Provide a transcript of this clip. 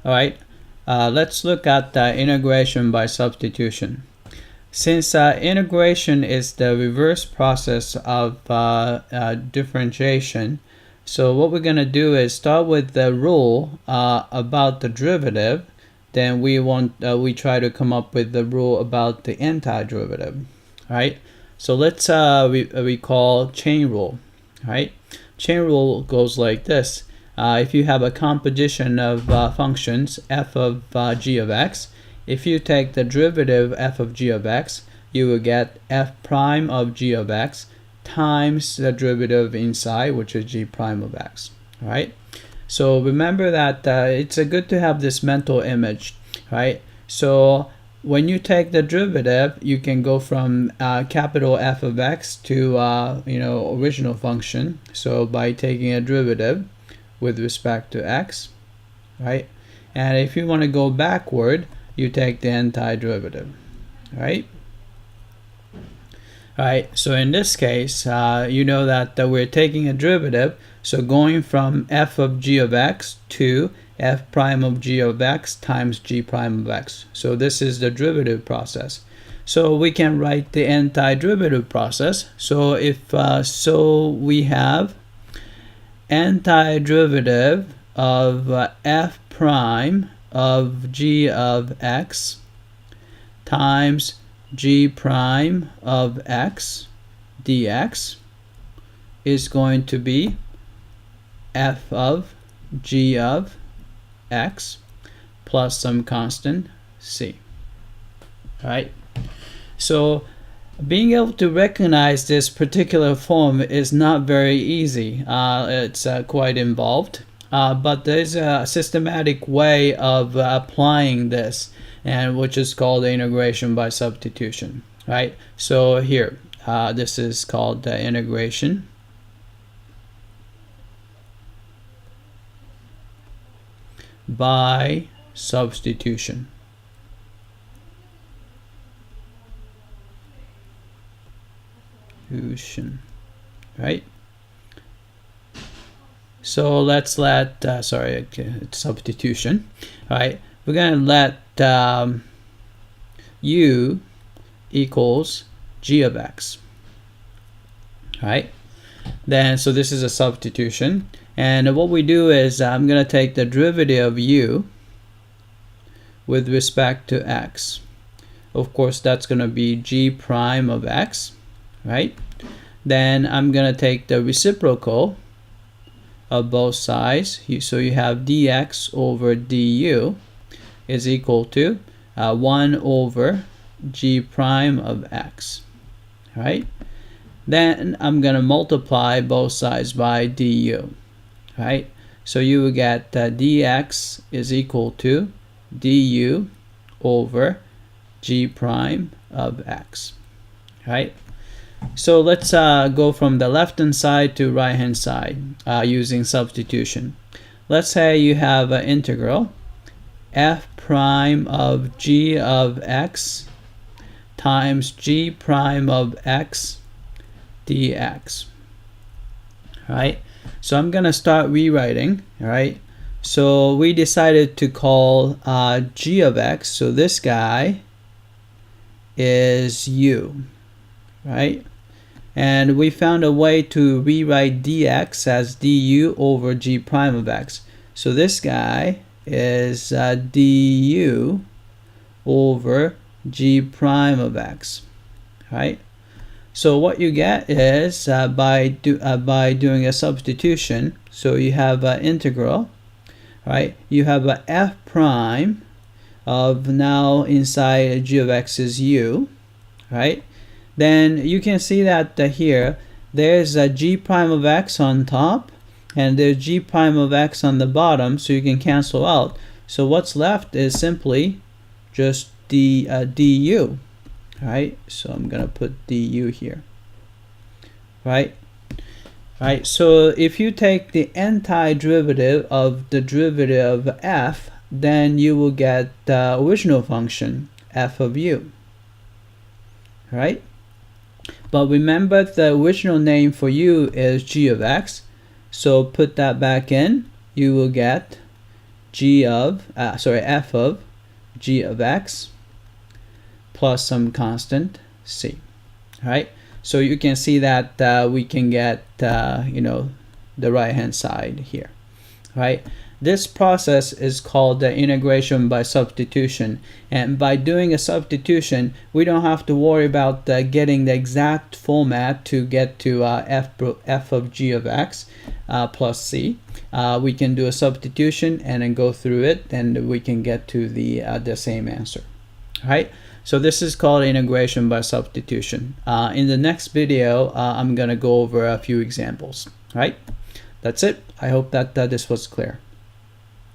All right, let's look at integration by substitution. Since integration is the reverse process of differentiation, so what we're going to do is start with the rule about the derivative. Then we try to come up with the rule about the antiderivative. All right. So let's recall chain rule. All right. Chain rule goes like this. If you have a composition of functions f of g of x, if you take the derivative f of g of x, you will get f prime of g of x times the derivative inside, which is g prime of x. All right. So remember that it's good to have this mental image, right? So when you take the derivative, you can go from capital F of x to original function. So by taking a derivative with respect to x, right? And if you want to go backward, you take the antiderivative, right? Right, so in this case, you know that we're taking a derivative, so going from f of g of x to f prime of g of x times g prime of x. So this is the derivative process. So we can write the antiderivative process. So if we have antiderivative of f prime of g of x times g prime of x dx is going to be f of g of x plus some constant c. All right. So being able to recognize this particular form is not very easy. It's quite involved, but there's a systematic way of applying this, and which is called integration by substitution, right? So here, this is called integration by substitution. Right? So let's let, it's substitution, right? We're going to let u equals g of x, right? Then, so this is a substitution. And what we do is I'm going to take the derivative of u with respect to x. Of course, that's going to be g prime of x, right? Then I'm going to take the reciprocal of both sides. So you have dx over du is equal to 1 over g prime of x, right? Then I'm going to multiply both sides by du, right? So you will get dx is equal to du over g prime of x, right? So let's go from the left hand side to right hand side using substitution. Let's say you have an integral f prime of g of x times g prime of x dx. Right? So I'm going to start rewriting. Right? So we decided to call g of x, so this guy is u. Right? And we found a way to rewrite dx as du over g prime of x. So this guy is du over g prime of x, right? So what you get is by doing a substitution, so you have an integral, right? You have a f prime of, now inside g of x is u, right? Then you can see that here there's a g prime of x on top and there's g prime of x on the bottom, so you can cancel out. So what's left is simply just du, right? So I'm gonna put du here, right? Right. So if you take the antiderivative of the derivative of f, then you will get the original function f of u, right? But remember, the original name for u is g of x, so put that back in. You will get f of g of x plus some constant c. All right, so you can see that we can get you know, the right hand side here. Right, this process is called the integration by substitution, and by doing a substitution we don't have to worry about getting the exact format to get to f of g of x plus c. We can do a substitution and then go through it, and we can get to the same answer. Right, so this is called integration by substitution. In the next video I'm gonna go over a few examples. Right, that's it. I hope that this was clear.